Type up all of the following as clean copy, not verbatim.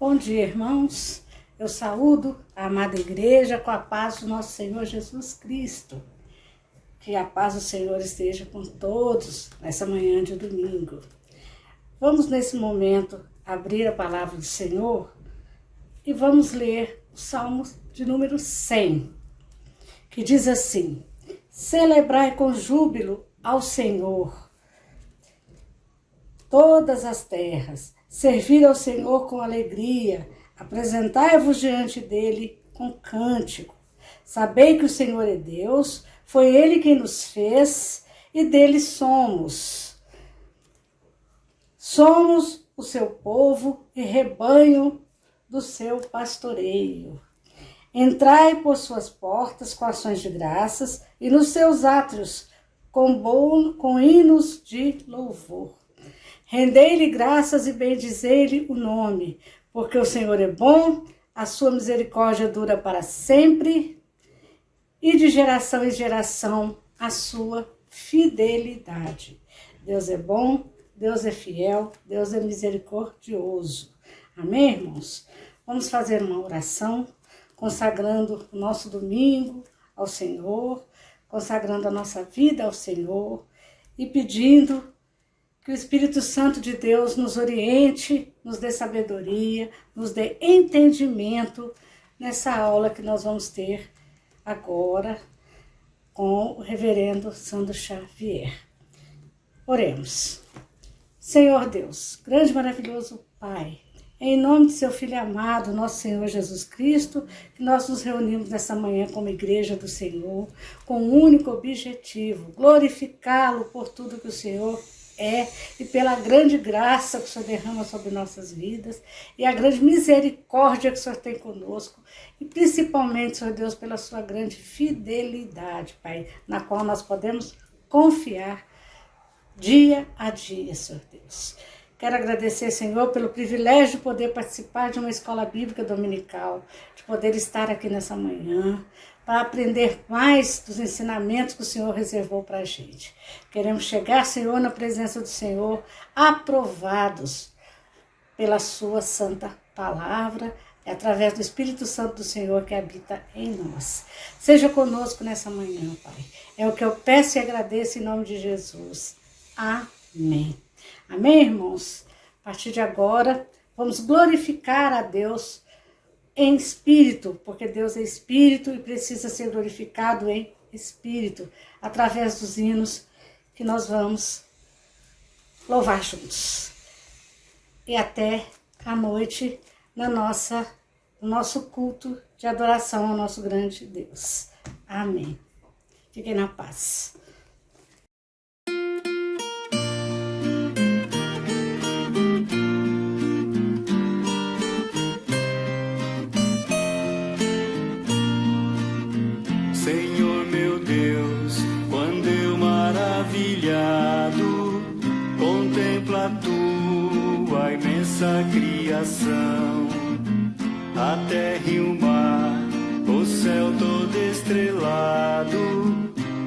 Bom dia, irmãos. Eu saúdo a amada igreja com a paz do nosso Senhor Jesus Cristo. Que a paz do Senhor esteja com todos nessa manhã de domingo. Vamos, nesse momento, abrir a palavra do Senhor e vamos ler o Salmo de número 100, que diz assim: Celebrai com júbilo ao Senhor todas as terras, servir ao Senhor com alegria, apresentai-vos diante dele com cântico. Sabei que o Senhor é Deus, foi ele quem nos fez e dele somos. Somos o seu povo e rebanho do seu pastoreio. Entrai por suas portas com ações de graças e nos seus átrios com hinos de louvor. Rendei-lhe graças e bendizei-lhe o nome, porque o Senhor é bom, a sua misericórdia dura para sempre, e de geração em geração a sua fidelidade. Deus é bom, Deus é fiel, Deus é misericordioso. Amém, irmãos? Vamos fazer uma oração, consagrando o nosso domingo ao Senhor, consagrando a nossa vida ao Senhor e pedindo que o Espírito Santo de Deus nos oriente, nos dê sabedoria, nos dê entendimento nessa aula que nós vamos ter agora com o reverendo Sandro Xavier. Oremos. Senhor Deus, grande e maravilhoso Pai, em nome de seu Filho amado, nosso Senhor Jesus Cristo, que nós nos reunimos nessa manhã como igreja do Senhor, com um único objetivo, glorificá-lo por tudo que o Senhor é e pela grande graça que o Senhor derrama sobre nossas vidas e a grande misericórdia que o Senhor tem conosco e principalmente, Senhor Deus, pela sua grande fidelidade, Pai, na qual nós podemos confiar dia a dia, Senhor Deus. Quero agradecer, Senhor, pelo privilégio de poder participar de uma escola bíblica dominical, de poder estar aqui nessa manhã, para aprender mais dos ensinamentos que o Senhor reservou para a gente. Queremos chegar, Senhor, na presença do Senhor, aprovados pela sua santa palavra, através do Espírito Santo do Senhor que habita em nós. Seja conosco nessa manhã, Pai. É o que eu peço e agradeço em nome de Jesus. Amém. Amém, irmãos? A partir de agora, vamos glorificar a Deus em espírito, porque Deus é espírito e precisa ser glorificado em espírito, através dos hinos que nós vamos louvar juntos. E até à noite, no nosso culto de adoração ao nosso grande Deus. Amém. Fiquem na paz. Senhor meu Deus, quando eu maravilhado contemplo a tua imensa criação, a terra e o mar, o céu todo estrelado,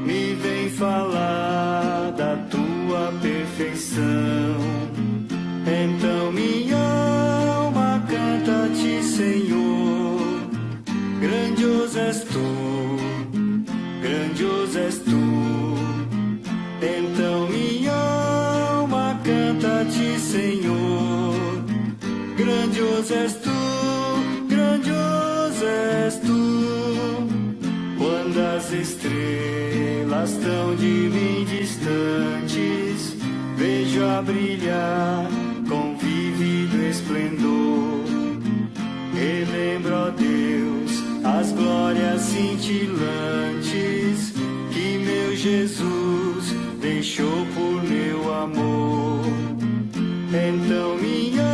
me vem falar da tua perfeição. Então minha alma canta a ti, Senhor, grandioso és tu. Grandioso és tu, então minha alma canta a ti, Senhor. Grandioso és tu, grandioso és tu. Quando as estrelas tão de mim distantes, vejo a brilhar com vívido esplendor. Relembro, ó Deus, as glórias cintilantes que meu Jesus deixou por meu amor. Então minha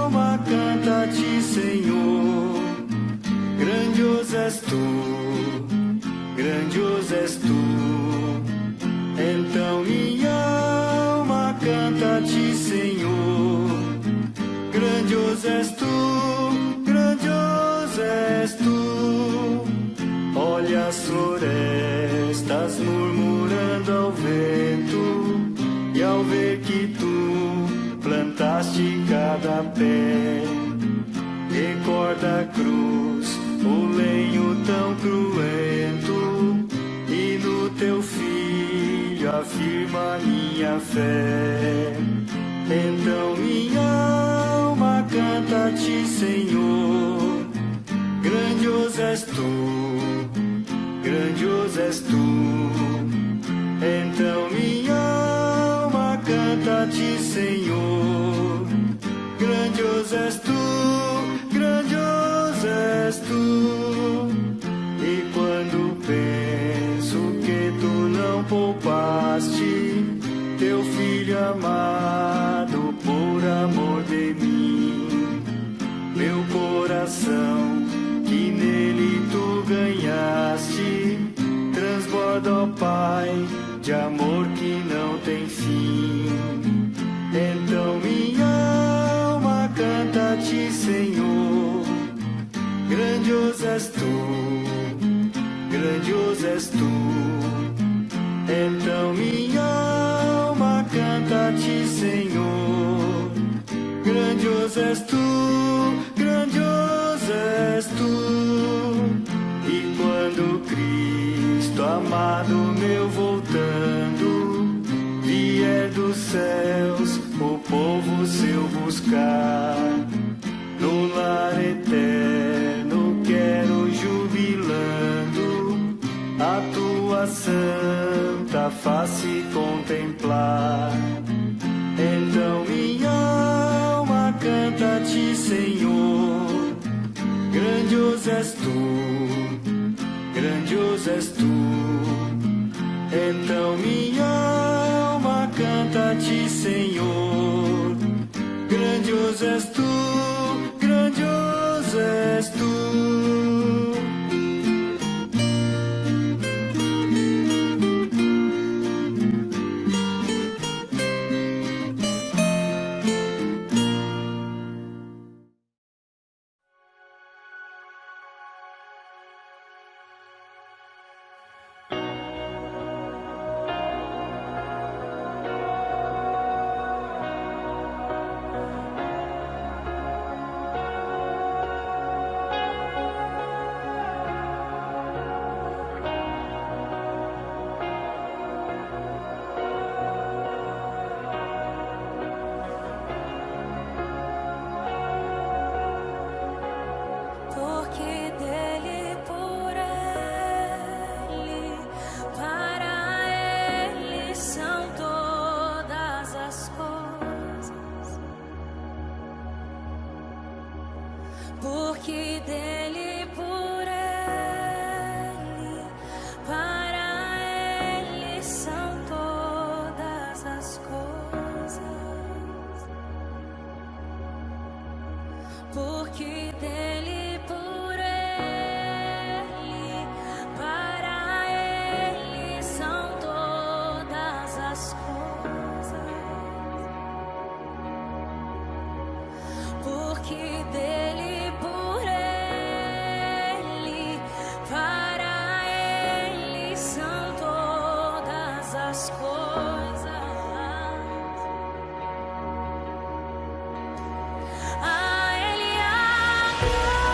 alma canta a ti, Senhor. Grandioso és tu, grandioso és tu. Então minha alma canta a ti, Senhor. Grandioso és tu, grandioso és tu. Olha as florestas murmurando ao vento, e ao ver que tu plantaste cada pé, recorda a cruz, o lenho tão cruento, e no teu filho afirma minha fé. Então minha alma canta a ti, Senhor, grandioso és tu, grandioso és tu. Então minha alma canta a ti, Senhor, grandioso és tu, grandioso és tu. E quando penso que tu não poupaste teu filho amado por amor de mim, meu coração que nele tu ganhaste transborda, ó Pai, de amor que não tem fim. Então minha alma canta a ti, Senhor, grandioso és tu, grandioso és tu. Então minha alma canta a ti, Senhor, grandioso és tu, grandioso és tu. E quando Cristo amado meu voltando vier dos céus o povo seu buscar, no lar eterno quero jubilando a tua santa face contemplar. Então minha alma canta a ti, Senhor, grandioso és tu, grandioso és tu. Então minha alma canta a ti, Senhor, grandioso és tu, grandioso és tu. Porque dele, por ele, para ele são todas as coisas. Porque dele, por ele, para ele são todas as coisas. Porque dele a ele a glória.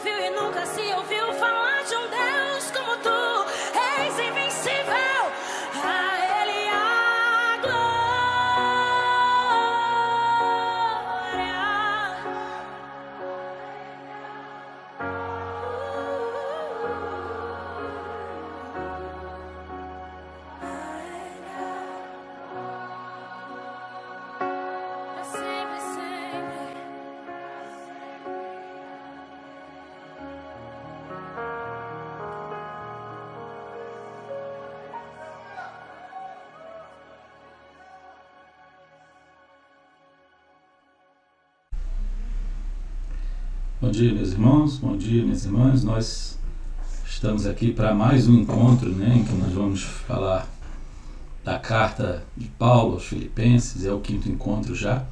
ouviu e nunca se ouviu falar de um Deus como tu. És invencível, a Ele a glória. Pra sempre, sempre. Bom dia, meus irmãos, bom dia, minhas irmãs. Nós estamos aqui para mais um encontro, em que nós vamos falar da carta de Paulo aos Filipenses. É o 5º encontro já.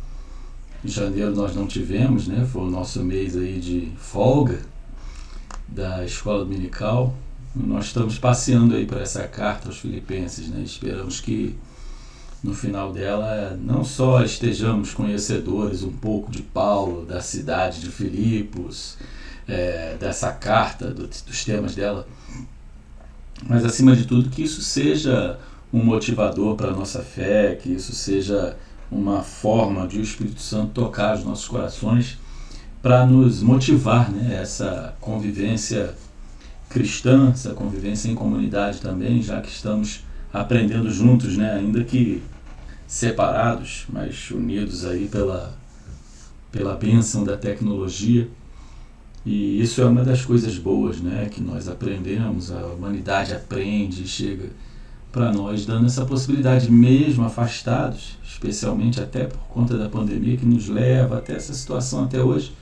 Em janeiro nós não tivemos, foi o nosso mês aí de folga da escola dominical. Nós estamos passeando aí por essa carta aos Filipenses, Esperamos que no final dela não só estejamos conhecedores um pouco de Paulo, da cidade de Filipos, dessa carta, dos temas dela, mas acima de tudo que isso seja um motivador para a nossa fé, que isso seja uma forma de o Espírito Santo tocar os nossos corações para nos motivar, essa convivência cristã, essa convivência em comunidade também, já que estamos aprendendo juntos, ainda que separados, mas unidos aí pela bênção da tecnologia. E isso é uma das coisas boas, que nós aprendemos, a humanidade aprende e chega para nós, dando essa possibilidade, mesmo afastados, especialmente até por conta da pandemia que nos leva até essa situação até hoje,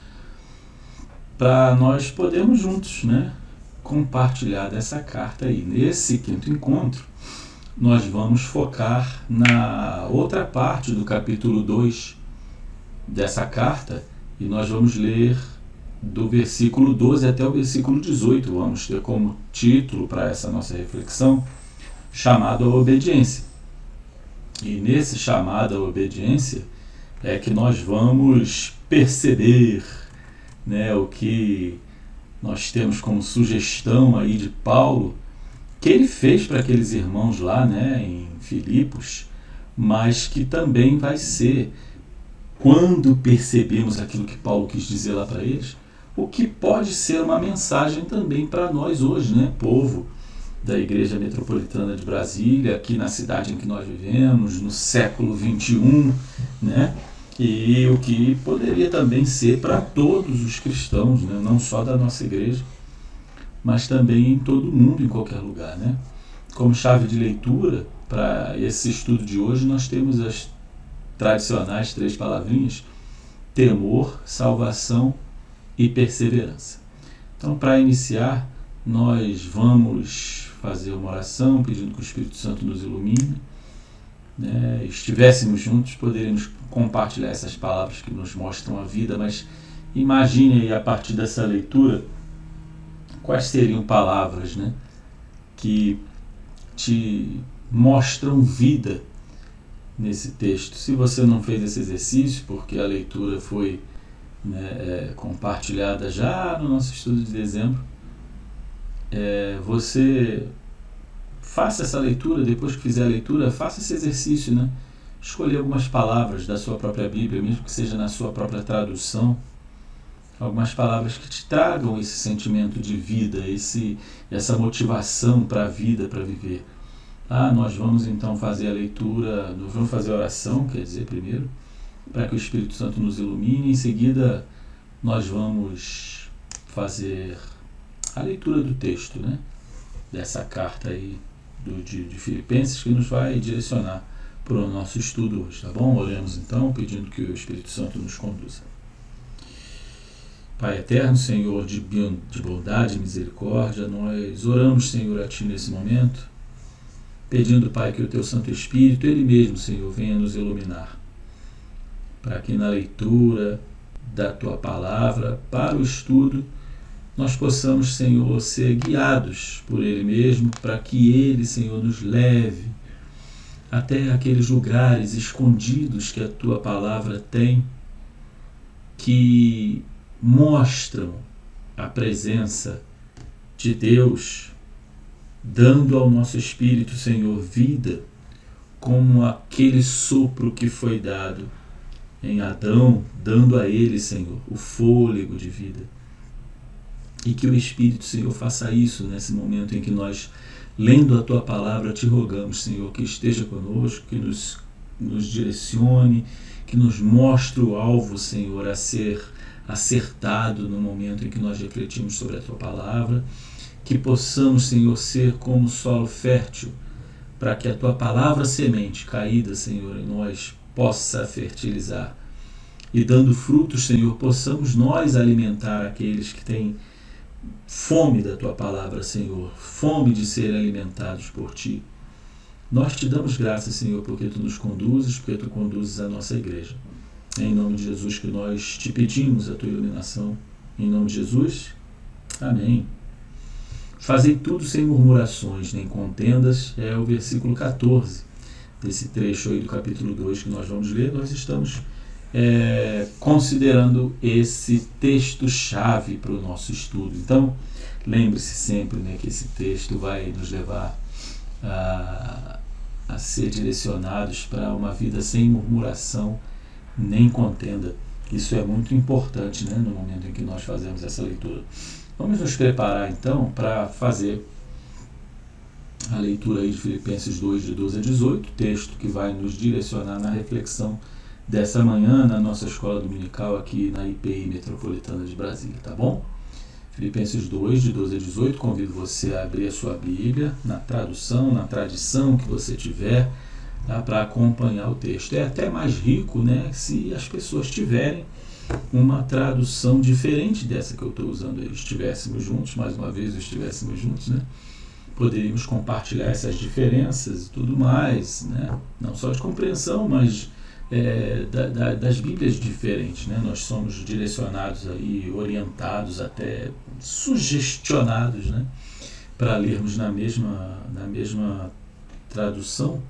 para nós podermos juntos, compartilhar dessa carta aí. Nesse 5º encontro, nós vamos focar na outra parte do capítulo 2 dessa carta, e nós vamos ler do versículo 12 até o versículo 18. Vamos ter como título para essa nossa reflexão, chamado à obediência. E nesse chamado à obediência é que nós vamos perceber, o que nós temos como sugestão aí de Paulo, que ele fez para aqueles irmãos lá, em Filipos, mas que também vai ser, quando percebemos aquilo que Paulo quis dizer lá para eles, o que pode ser uma mensagem também para nós hoje, povo da Igreja Metropolitana de Brasília, aqui na cidade em que nós vivemos, no século XXI, e o que poderia também ser para todos os cristãos, não só da nossa igreja, mas também em todo mundo, em qualquer lugar, Como chave de leitura para esse estudo de hoje, nós temos as tradicionais 3 palavrinhas: temor, salvação e perseverança. Então, para iniciar, nós vamos fazer uma oração pedindo que o Espírito Santo nos ilumine. Estivéssemos juntos, poderíamos compartilhar essas palavras que nos mostram a vida, mas imagine aí, a partir dessa leitura, quais seriam palavras, que te mostram vida nesse texto. Se você não fez esse exercício, porque a leitura foi compartilhada já no nosso estudo de dezembro, você faça essa leitura. Depois que fizer a leitura, faça esse exercício, escolher algumas palavras da sua própria Bíblia, mesmo que seja na sua própria tradução, algumas palavras que te tragam esse sentimento de vida, essa motivação para a vida, para viver. Nós vamos então fazer a leitura, nós vamos fazer a oração, quer dizer, primeiro, para que o Espírito Santo nos ilumine. Em seguida, nós vamos fazer a leitura do texto, dessa carta aí de Filipenses, que nos vai direcionar para o nosso estudo hoje, tá bom? Oremos então, pedindo que o Espírito Santo nos conduza. Pai eterno, Senhor de bondade e misericórdia, nós oramos, Senhor, a Ti nesse momento, pedindo, Pai, que o Teu Santo Espírito, Ele mesmo, Senhor, venha nos iluminar, para que na leitura da Tua Palavra, para o estudo, nós possamos, Senhor, ser guiados por Ele mesmo, para que Ele, Senhor, nos leve até aqueles lugares escondidos que a Tua Palavra tem, que mostram a presença de Deus, dando ao nosso espírito, Senhor, vida, como aquele sopro que foi dado em Adão, dando a ele, Senhor, o fôlego de vida. E que o Espírito, Senhor, faça isso nesse momento em que nós, lendo a Tua palavra, te rogamos, Senhor, que esteja conosco, que nos direcione, que nos mostre o alvo, Senhor, a ser acertado no momento em que nós refletimos sobre a Tua palavra, que possamos, Senhor, ser como solo fértil, para que a Tua palavra semente caída, Senhor, em nós possa fertilizar. E dando frutos, Senhor, possamos nós alimentar aqueles que têm fome da Tua palavra, Senhor, fome de ser alimentados por Ti. Nós te damos graças, Senhor, porque Tu nos conduzes, porque Tu conduzes a nossa igreja. É em nome de Jesus que nós te pedimos a Tua iluminação. Em nome de Jesus, amém. Fazei tudo sem murmurações nem contendas, é o versículo 14 desse trecho aí do capítulo 2 que nós vamos ler. Nós estamos considerando esse texto-chave para o nosso estudo. Então, lembre-se sempre, né, que esse texto vai nos levar a ser direcionados para uma vida sem murmuração nem contenda. Isso é muito importante, né, no momento em que nós fazemos essa leitura. Vamos nos preparar então para fazer a leitura aí de Filipenses 2, de 12 a 18, texto que vai nos direcionar na reflexão dessa manhã na nossa escola dominical aqui na IPI Metropolitana de Brasília, tá bom? Filipenses 2, de 12 a 18, convido você a abrir a sua Bíblia, na tradução, na tradição que você tiver, tá, para acompanhar o texto. É até mais rico, né, se as pessoas tiverem uma tradução diferente dessa que eu estou usando aí. Estivéssemos juntos, mais uma vez estivéssemos juntos, né? Poderíamos compartilhar essas diferenças e tudo mais, né? Não só de compreensão, mas das Bíblias diferentes, né? Nós somos direcionados aí, orientados, até sugestionados, né, para lermos na mesma tradução.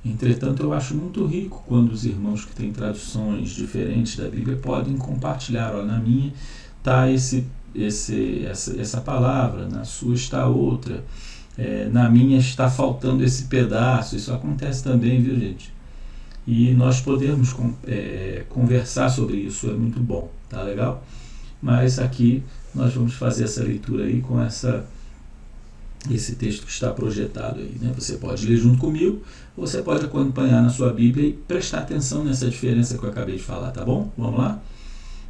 Entretanto, eu acho muito rico quando os irmãos que têm traduções diferentes da Bíblia podem compartilhar. Olha, na minha está essa palavra, na sua está outra, na minha está faltando esse pedaço. Isso acontece também, viu, gente? E nós podemos conversar sobre isso, é muito bom, tá legal? Mas aqui nós vamos fazer essa leitura aí com esse texto que está projetado aí, né? Você pode ler junto comigo, você pode acompanhar na sua Bíblia e prestar atenção nessa diferença que eu acabei de falar, tá bom? Vamos lá?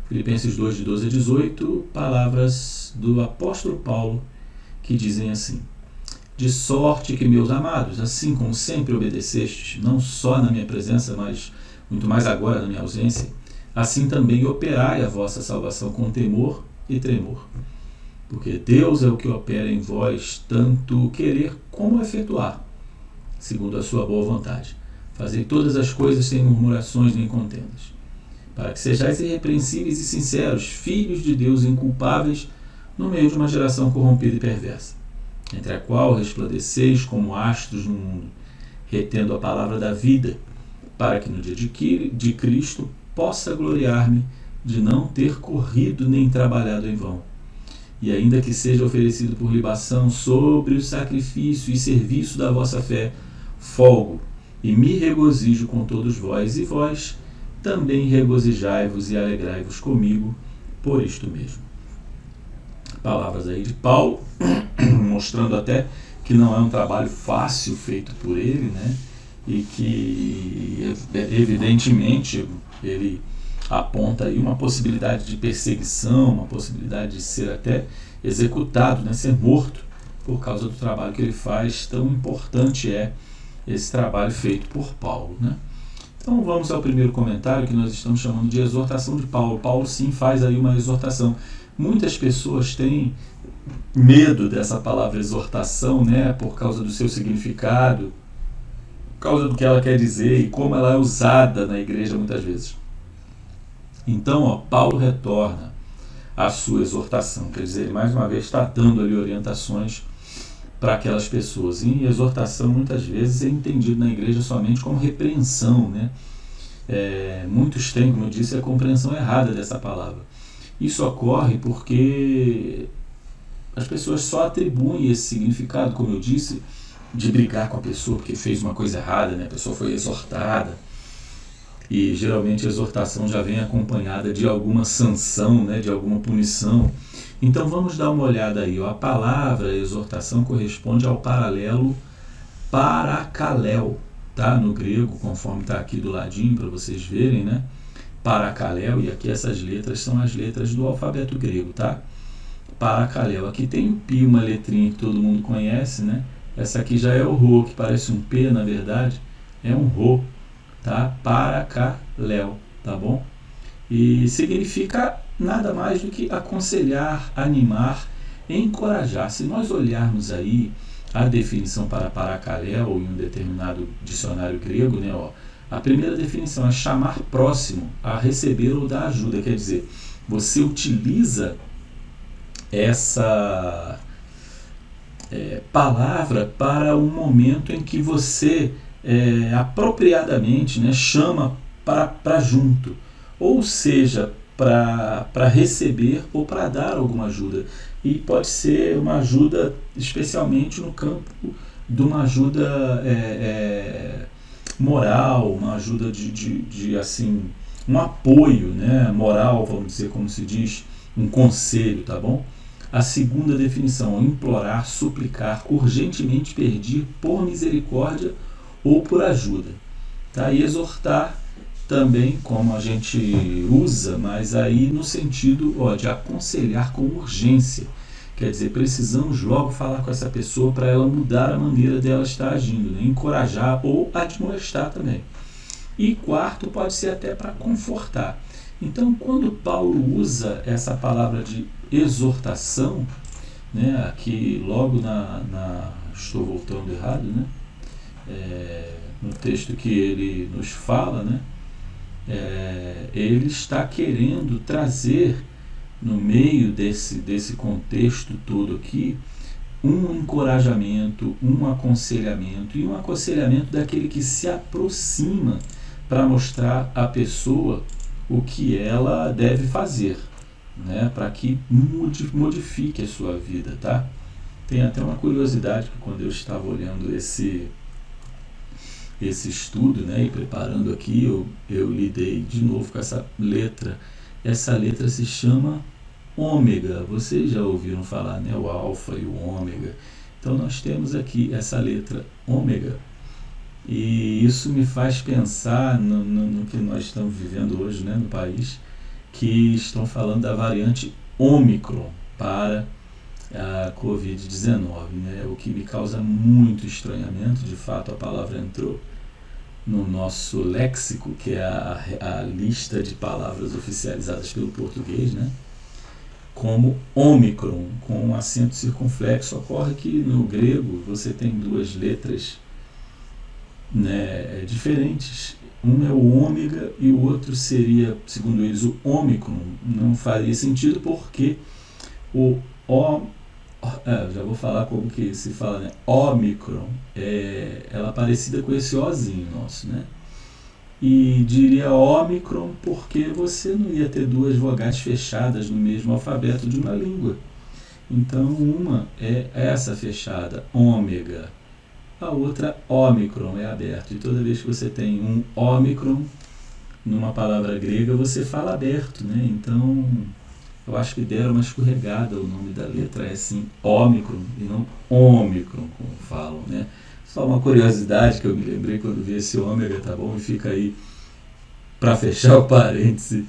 Filipenses 2, de 12 a 18, palavras do apóstolo Paulo que dizem assim: de sorte que, meus amados, assim como sempre obedecestes, não só na minha presença, mas muito mais agora na minha ausência, assim também operai a vossa salvação com temor e tremor. Porque Deus é o que opera em vós, tanto querer como efetuar, segundo a sua boa vontade. Fazei todas as coisas sem murmurações nem contendas, para que sejais irrepreensíveis e sinceros, filhos de Deus inculpáveis, no meio de uma geração corrompida e perversa, entre a qual resplandeceis como astros no mundo, retendo a palavra da vida, para que no dia de Cristo possa gloriar-me de não ter corrido nem trabalhado em vão. E ainda que seja oferecido por libação sobre o sacrifício e serviço da vossa fé, folgo e me regozijo com todos vós, e vós também regozijai-vos e alegrai-vos comigo por isto mesmo. Palavras aí de Paulo, mostrando até que não é um trabalho fácil feito por ele, né? E que evidentemente ele aponta aí uma possibilidade de perseguição, uma possibilidade de ser até executado, né, ser morto por causa do trabalho que ele faz. Tão importante é esse trabalho feito por Paulo, né? Então vamos ao primeiro comentário, que nós estamos chamando de exortação de Paulo. Paulo sim faz aí uma exortação. Muitas pessoas têm medo dessa palavra exortação, né, por causa do seu significado, por causa do que ela quer dizer e como ela é usada na igreja muitas vezes. Então, Paulo retorna à sua exortação, quer dizer, ele mais uma vez está dando ali orientações para aquelas pessoas. E exortação muitas vezes é entendido na igreja somente como repreensão, né? Muitos têm, como eu disse, a compreensão errada dessa palavra. Isso ocorre porque as pessoas só atribuem esse significado, como eu disse, de brigar com a pessoa porque fez uma coisa errada, né? A pessoa foi exortada. E geralmente a exortação já vem acompanhada de alguma sanção, né? De alguma punição. Então vamos dar uma olhada aí. A palavra exortação corresponde ao paralelo paracaléu, tá? No grego, conforme está aqui do ladinho para vocês verem, né? Paracaléu, e aqui essas letras são as letras do alfabeto grego, tá? Paracaléu. Aqui tem o pi, uma letrinha que todo mundo conhece, né? Essa aqui já é o rho, que parece um P, na verdade, é um rho, tá? Paracaléu, tá bom? E significa nada mais do que aconselhar, animar, encorajar. Se nós olharmos aí a definição para paracaléu em um determinado dicionário grego, né, ó, a primeira definição é chamar próximo a receber ou dar ajuda. Quer dizer, você utiliza essa palavra para um momento em que você apropriadamente, né, chama para junto, ou seja, para receber ou para dar alguma ajuda. E pode ser uma ajuda especialmente no campo de uma ajuda moral, uma ajuda de assim, um apoio, né, moral, vamos dizer, como se diz, um conselho, tá bom? A segunda definição, implorar, suplicar, urgentemente pedir por misericórdia ou por ajuda. Tá? E exortar também, como a gente usa, mas aí no sentido de aconselhar com urgência. Quer dizer, precisamos logo falar com essa pessoa para ela mudar a maneira dela estar agindo, né? Encorajar ou admoestar também. E quarto, pode ser até para confortar. Então, quando Paulo usa essa palavra de exortação, né, aqui logo estou voltando errado, né, no texto que ele nos fala, né, ele está querendo trazer no meio desse contexto todo aqui um encorajamento, um aconselhamento, e um aconselhamento daquele que se aproxima para mostrar à pessoa o que ela deve fazer, né, para que modifique a sua vida, tá? Tem até uma curiosidade que quando eu estava olhando esse estudo, né, e preparando aqui, eu lidei de novo com essa letra. Essa letra se chama ômega. Vocês já ouviram falar, né, o alfa e o ômega. Então nós temos aqui essa letra ômega. E isso me faz pensar no que nós estamos vivendo hoje, né, no país, que estão falando da variante Ômicron para a Covid-19, né, o que me causa muito estranhamento. De fato, a palavra entrou no nosso léxico, que é a lista de palavras oficializadas pelo português, né, como Ômicron, com um acento circunflexo. Ocorre que no grego você tem duas letras, né, diferentes. Um é o ômega e o outro seria, segundo eles, o ômicron. Não faria sentido porque já vou falar como que se fala, né? Ômicron, ela é parecida com esse Ozinho nosso, né? E diria ômicron porque você não ia ter duas vogais fechadas no mesmo alfabeto de uma língua. Então uma é essa fechada, ômega. A outra, ômicron, é aberto. E toda vez que você tem um ômicron numa palavra grega, você fala aberto, né? Então, eu acho que deram uma escorregada. O nome da letra é assim, ômicron, e não ômicron, como falam, né? Só uma curiosidade que eu me lembrei quando vi esse ômega, tá bom? E fica aí, para fechar o parêntese,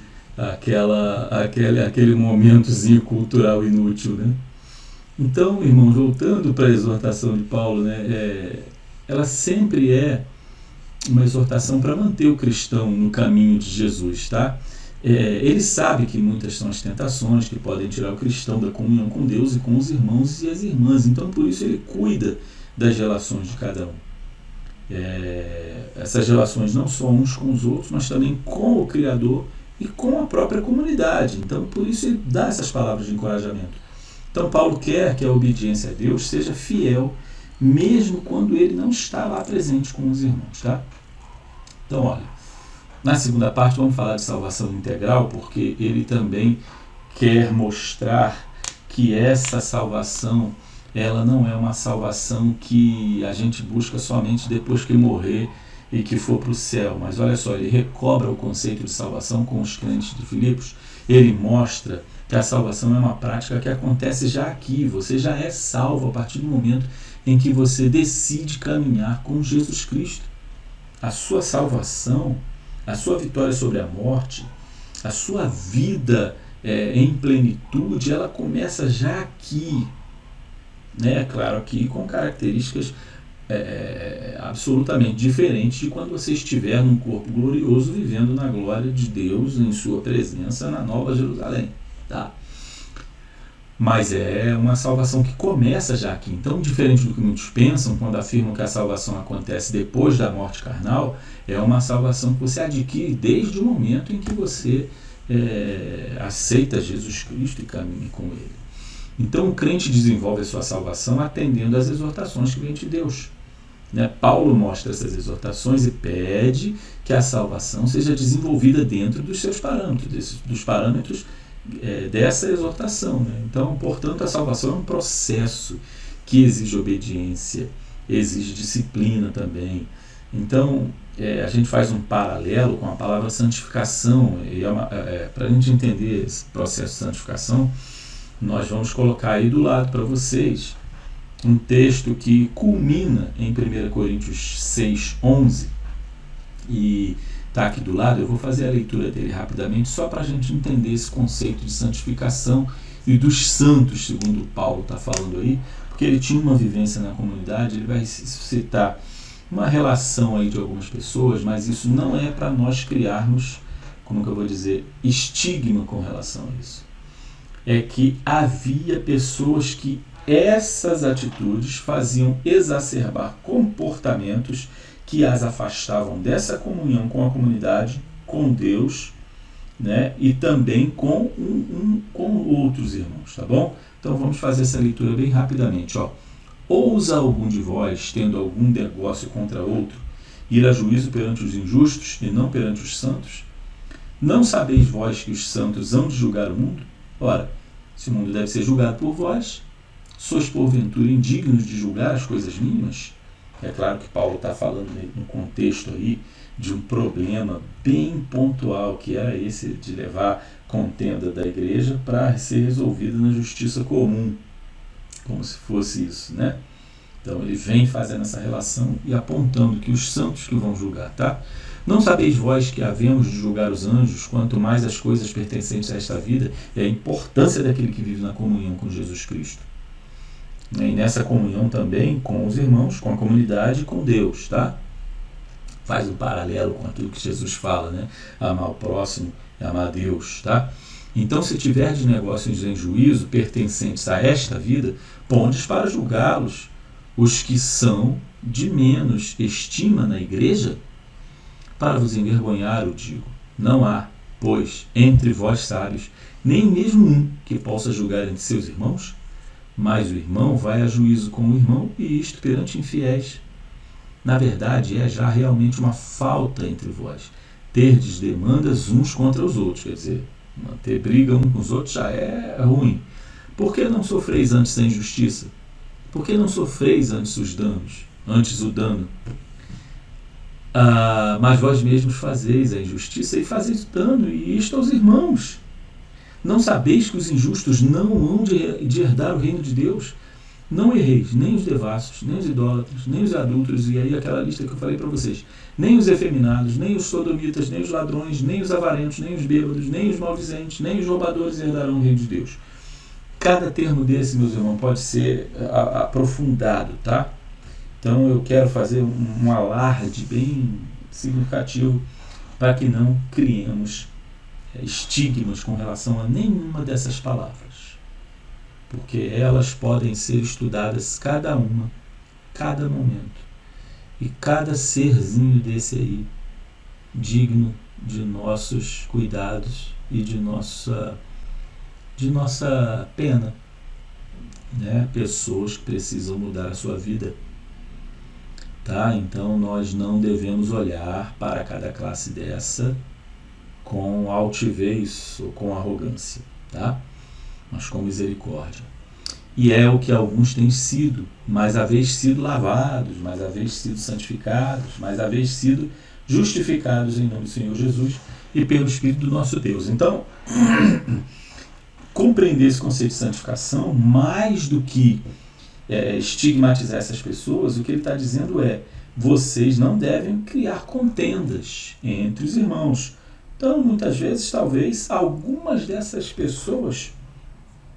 aquele momentozinho cultural inútil, né? Então, irmãos, voltando para a exortação de Paulo, né, ela sempre é uma exortação para manter o cristão no caminho de Jesus, tá? Ele sabe que muitas são as tentações que podem tirar o cristão da comunhão com Deus e com os irmãos e as irmãs. Então, por isso, ele cuida das relações de cada um. Essas relações não só uns com os outros, mas também com o Criador e com a própria comunidade. Então, por isso, ele dá essas palavras de encorajamento. Então, Paulo quer que a obediência a Deus seja fiel, mesmo quando ele não está lá presente com os irmãos, tá? Então, olha, na segunda parte vamos falar de salvação integral, porque ele também quer mostrar que essa salvação, ela não é uma salvação que a gente busca somente depois que morrer e que for para o céu. Mas olha só, ele recobra o conceito de salvação com os crentes de Filipos. Ele mostra que a salvação é uma prática que acontece já aqui. Você já é salvo a partir do momento em que você decide caminhar com Jesus Cristo. A sua salvação, a sua vitória sobre a morte, a sua vida em plenitude, ela começa já aqui, né? Claro, aqui com características absolutamente diferentes de quando você estiver num corpo glorioso vivendo na glória de Deus em sua presença na Nova Jerusalém, tá? Mas é uma salvação que começa já aqui. Então, diferente do que muitos pensam quando afirmam que a salvação acontece depois da morte carnal, é uma salvação que você adquire desde o momento em que você aceita Jesus Cristo e caminha com Ele. Então, o crente desenvolve a sua salvação atendendo às exortações que vêm de Deus, né? Paulo mostra essas exortações e pede que a salvação seja desenvolvida dentro dos seus parâmetros, dos parâmetros dessa exortação, né? Então, portanto, a salvação é um processo que exige obediência, exige disciplina também. Então, a gente faz um paralelo com a palavra santificação, e para a gente entender esse processo de santificação, nós vamos colocar aí do lado para vocês um texto que culmina em 1 Coríntios 6:11, e está aqui do lado. Eu vou fazer a leitura dele rapidamente, só para a gente entender esse conceito de santificação e dos santos, segundo Paulo está falando aí, porque ele tinha uma vivência na comunidade. Ele vai citar uma relação aí de algumas pessoas, mas isso não é para nós criarmos, como que eu vou dizer, estigma com relação a isso. É que havia pessoas que essas atitudes faziam exacerbar comportamentos que as afastavam dessa comunhão com a comunidade, com Deus, né? E também com outros irmãos, tá bom? Então vamos fazer essa leitura bem rapidamente, ó. Ousa algum de vós, tendo algum negócio contra outro, ir a juízo perante os injustos e não perante os santos? Não sabeis vós que os santos hão de julgar o mundo? Ora, se o mundo deve ser julgado por vós, sois porventura indignos de julgar as coisas mínimas? É claro que Paulo está falando no contexto aí de um problema bem pontual, que era esse de levar contenda da igreja para ser resolvida na justiça comum, como se fosse isso, né? Então ele vem fazendo essa relação e apontando que os santos que vão julgar, tá? Não sabeis vós que havemos de julgar os anjos, quanto mais as coisas pertencentes a esta vida, e a importância daquele que vive na comunhão com Jesus Cristo. E nessa comunhão também com os irmãos, com a comunidade e com Deus, tá? Faz um paralelo com aquilo que Jesus fala, né? Amar o próximo e amar a Deus, tá? Então, se tiverdes negócios em juízo pertencentes a esta vida, pondes para julgá-los os que são de menos estima na igreja? Para vos envergonhar, eu digo, não há, pois, entre vós sábios, nem mesmo um que possa julgar entre seus irmãos? Mas o irmão vai a juízo com o irmão, e isto perante infiéis. Na verdade, é já realmente uma falta entre vós, terdes demandas uns contra os outros, quer dizer, manter briga uns com os outros já é ruim. Por que não sofreis antes a injustiça? Por que não sofreis antes o dano? Mas vós mesmos fazeis a injustiça e fazeis o dano, e isto aos irmãos. Não sabeis que os injustos não hão de herdar o reino de Deus? Não erreis, nem os devassos, nem os idólatras, nem os adúlteros, e aí aquela lista que eu falei para vocês, nem os efeminados, nem os sodomitas, nem os ladrões, nem os avarentos, nem os bêbados, nem os maldizentes, nem os roubadores herdarão o reino de Deus. Cada termo desse, meus irmãos, pode ser aprofundado, tá? Então eu quero fazer um alarde bem significativo para que não criemos estigmas com relação a nenhuma dessas palavras, porque elas podem ser estudadas cada uma, cada momento, e cada serzinho desse aí digno de nossos cuidados e de nossa pena, né? Pessoas que precisam mudar a sua vida, tá? Então nós não devemos olhar para cada classe dessa com altivez ou com arrogância. tá? Mas com misericórdia. E é o que alguns têm sido, mais a vez sido lavados, mais a vez sido santificados, mais a vez sido justificados em nome do Senhor Jesus e pelo Espírito do nosso Deus. Então, compreender esse conceito de santificação, mais do que estigmatizar essas pessoas, o que ele está dizendo é: vocês não devem criar contendas entre os irmãos. Então, muitas vezes, talvez, algumas dessas pessoas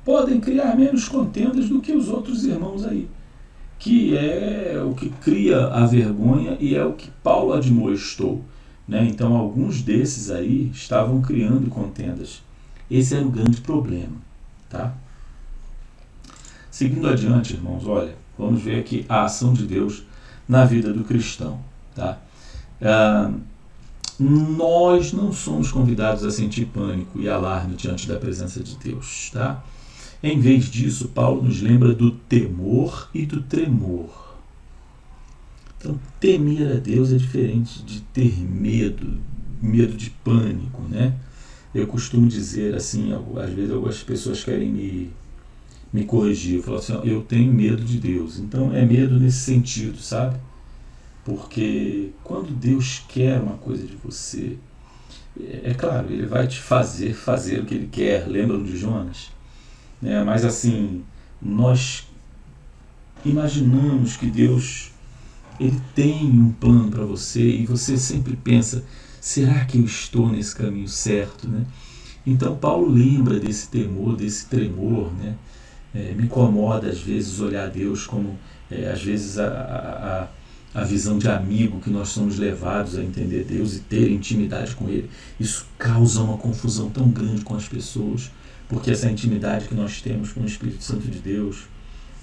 podem criar menos contendas do que os outros irmãos aí, que é o que cria a vergonha e é o que Paulo admoestou, né? Então, alguns desses aí estavam criando contendas. Esse era o grande problema, tá? Seguindo adiante, irmãos, olha, vamos ver aqui a ação de Deus na vida do cristão, tá? Nós não somos convidados a sentir pânico e alarme diante da presença de Deus, tá? Em vez disso, Paulo nos lembra do temor e do tremor. Então, temer a Deus é diferente de ter medo de pânico, né? Eu costumo dizer assim, às vezes algumas pessoas querem me corrigir. Eu falo assim: eu tenho medo de Deus. Então, é medo nesse sentido, sabe? Porque quando Deus quer uma coisa de você, é claro, Ele vai te fazer o que Ele quer. Lembram de Jonas? Mas assim, nós imaginamos que Deus, Ele tem um plano para você e você sempre pensa: será que eu estou nesse caminho certo, né? Então Paulo lembra desse temor, desse tremor, né? Me incomoda às vezes olhar Deus como às vezes a visão de amigo que nós somos levados a entender Deus e ter intimidade com Ele. Isso causa uma confusão tão grande com as pessoas, porque essa intimidade que nós temos com o Espírito Santo de Deus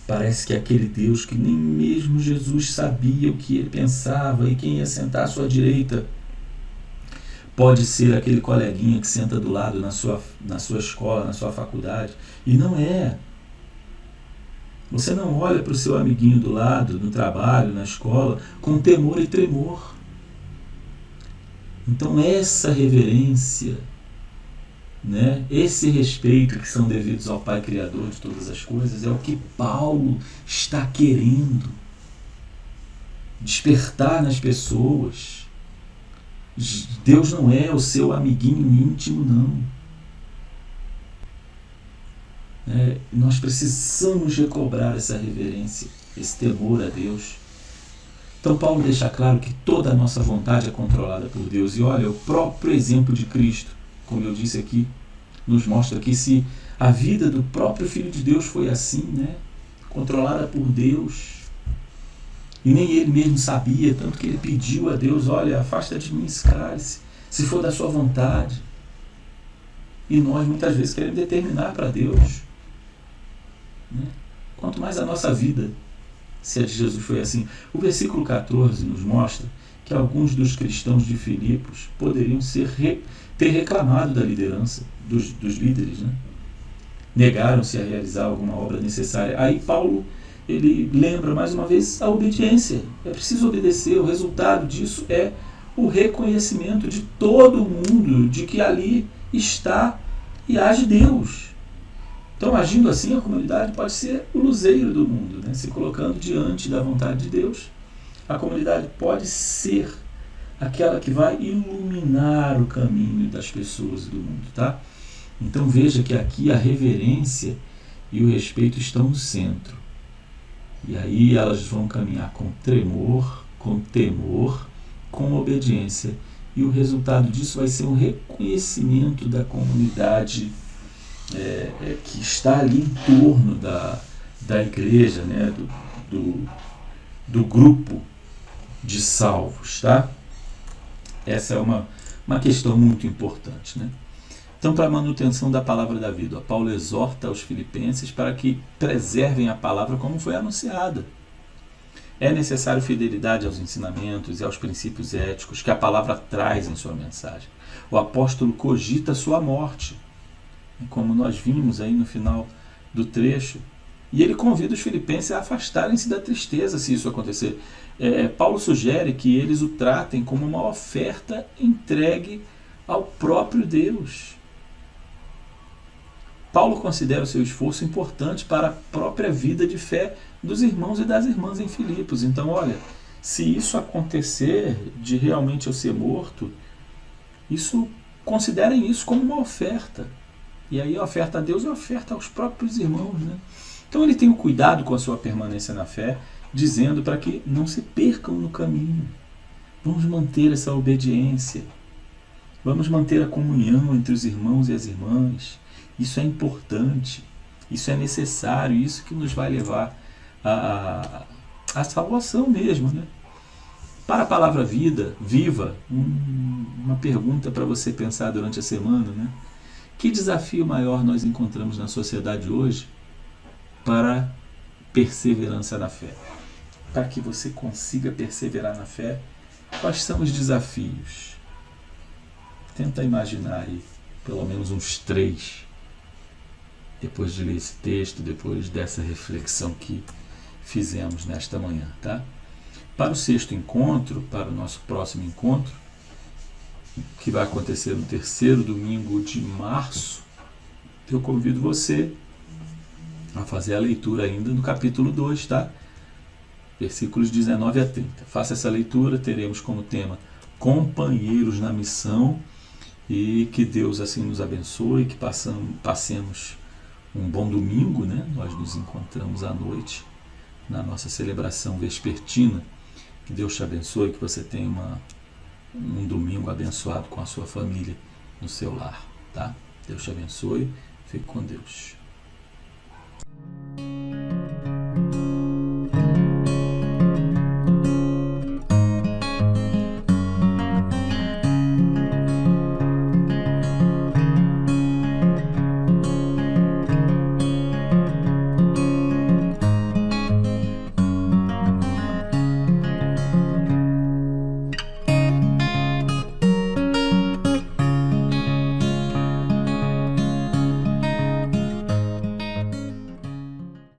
parece que é aquele Deus que nem mesmo Jesus sabia o que Ele pensava e quem ia sentar à sua direita pode ser aquele coleguinha que senta do lado na sua escola, na sua faculdade. E não é. Você não olha para o seu amiguinho do lado, no trabalho, na escola, com temor e tremor. Então essa reverência, né, esse respeito que são devidos ao Pai Criador de todas as coisas, é o que Paulo está querendo despertar nas pessoas. Deus não é o seu amiguinho íntimo, não. Nós precisamos recobrar essa reverência, esse temor a Deus. Então Paulo deixa claro que toda a nossa vontade é controlada por Deus. E olha, o próprio exemplo de Cristo, como eu disse aqui, nos mostra que se a vida do próprio Filho de Deus foi assim, né, controlada por Deus, e nem ele mesmo sabia, tanto que ele pediu a Deus: olha, afasta de mim esse cálice, se for da sua vontade. E nós muitas vezes queremos determinar para Deus, né? Quanto mais a nossa vida, se a de Jesus foi assim. O versículo 14 nos mostra que alguns dos cristãos de Filipos poderiam ter reclamado da liderança dos líderes, né? Negaram-se a realizar alguma obra necessária. Aí Paulo, ele lembra mais uma vez a obediência. É preciso obedecer. O resultado disso é o reconhecimento de todo mundo de que ali está e age Deus. Então, agindo assim, a comunidade pode ser o luzeiro do mundo, né? Se colocando diante da vontade de Deus, a comunidade pode ser aquela que vai iluminar o caminho das pessoas do mundo, tá? Então veja que aqui a reverência e o respeito estão no centro. E aí elas vão caminhar com tremor, com temor, com obediência. E o resultado disso vai ser um reconhecimento da comunidade que está ali em torno da igreja, né? do grupo de salvos, tá? Essa é uma questão muito importante, né? Então, para a manutenção da palavra da vida, Paulo exorta os filipenses para que preservem a palavra como foi anunciada. É necessário fidelidade aos ensinamentos e aos princípios éticos que a palavra traz em sua mensagem. O apóstolo cogita sua morte, como nós vimos aí no final do trecho, e ele convida os filipenses a afastarem-se da tristeza se isso acontecer. Paulo sugere que eles o tratem como uma oferta entregue ao próprio Deus. Paulo considera o seu esforço importante para a própria vida de fé dos irmãos e das irmãs em Filipos. Então, olha, se isso acontecer, de realmente eu ser morto, considerem isso como uma oferta. E aí a oferta a Deus é a oferta aos próprios irmãos, né? Então ele tem o cuidado com a sua permanência na fé, dizendo para que não se percam no caminho. Vamos manter essa obediência. Vamos manter a comunhão entre os irmãos e as irmãs. Isso é importante. Isso é necessário. Isso que nos vai levar à salvação mesmo, né? Para a palavra vida, viva, uma pergunta para você pensar durante a semana, né? Que desafio maior nós encontramos na sociedade hoje para perseverança na fé? Para que você consiga perseverar na fé, quais são os desafios? Tenta imaginar aí, pelo menos uns 3, depois de ler esse texto, depois dessa reflexão que fizemos nesta manhã, tá? Para o 6º encontro, para o nosso próximo encontro, que vai acontecer no 3º domingo de março, eu convido você a fazer a leitura ainda no capítulo 2, tá? Versículos 19 a 30. Faça essa leitura, teremos como tema Companheiros na Missão, e que Deus assim nos abençoe, que passemos um bom domingo, né? Nós nos encontramos à noite na nossa celebração vespertina. Que Deus te abençoe, que você tenha um domingo abençoado com a sua família no seu lar, tá? Deus te abençoe, fique com Deus.